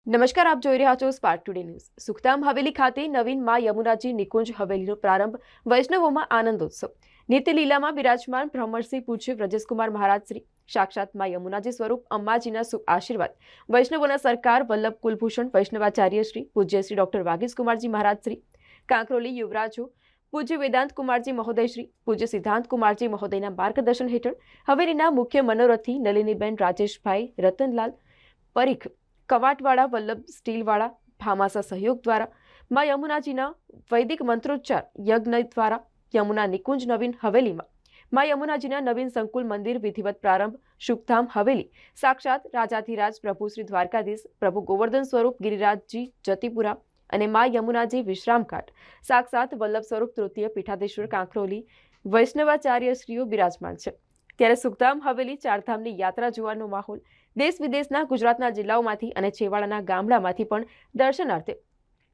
નમસ્કાર, આપ જોઈ રહ્યા છો spark today news. Sukhdham Haveli ખાતે નવીન માં યમુનાજી નિકુંજ હવેલીનો પ્રારંભ, વૈષ્ણવોમાં આનંદોત્સવ। નિત્ય લીલામાં બિરાજમાન બ્રહ્મર્ષિ પૂજ્ય વ્રજેશકુમાર મહારાજ શ્રી સાક્ષાત માં યમુનાજી સ્વરૂપ અંબાજીના શુભ આશીર્વાદ, વૈષ્ણવોના સરકાર વલ્લભ કુલભૂષણ વૈષ્ણવાચાર્ય શ્રી પૂજ્ય શ્રી ડોક્ટર વાગીશ કુમારજી મહારાજ શ્રી કાંકરોલી યુવરાજો પૂજ્ય વેદાંત કુમારજી મહોદય શ્રી પૂજ્ય સિદ્ધાંત કુમારજી મહોદયના માર્ગદર્શન હેઠળ હવેલીના મુખ્ય મનોરથી નલિનીબેન રાજેશભાઈ રતનલાલ પરીખ કવાટવાળા વલ્લભ સ્ટીલવાળા ભામાસા સહયોગ દ્વારા માં યમુનાજીના વૈદિક મંત્રોચ્ચાર યજ્ઞ દ્વારા યમુના નિકુંજ નવીન હવેલીમાં માં યમુનાજીના નવીન સંકુલ મંદિર વિધિવત પ્રારંભ। સુખધામ હવેલી સાક્ષાત રાજાધિરાજ પ્રભુ શ્રી દ્વારકાધીશ પ્રભુ ગોવર્ધન સ્વરૂપ ગિરિરાજજી જતીપુરા અને માં યમુનાજી વિશ્રામઘાટ સાક્ષાત વલ્લભ સ્વરૂપ તૃતીય પીઠાધીશ્વર કાંકરોલી વૈષ્ણવાચાર્યશ્રીઓ બિરાજમાન છે। ત્યારે સુખધામ હવેલી ચારધામની યાત્રા જોવાનો માહોલ દેશ વિદેશના ગુજરાતના જિલ્લાઓમાંથી અને છેવાડાના ગામડામાંથી પણ દર્શનાર્થે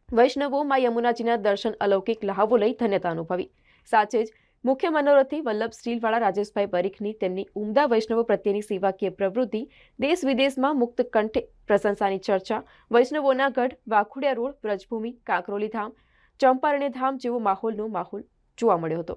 વૈષ્ણવો માં યમુનાજીના દર્શન અલૌકિક લહાવો લઈ ધન્યતા અનુભવી। સાથે જ મુખ્ય મનોરથી વલ્લભ સ્ટીલવાળા રાજેશભાઈ પરીખની તેમની ઉમદા વૈષ્ણવો પ્રત્યેની સેવાકીય પ્રવૃત્તિ દેશ વિદેશમાં મુક્ત કંઠે પ્રશંસાની ચર્ચા। વૈષ્ણવોના ગઢ વાખુડિયા રોડ વ્રજભૂમિ કાંકરોલી ધામ ચંપારણ્ય ધામ જેવો માહોલ જોવા મળ્યો હતો।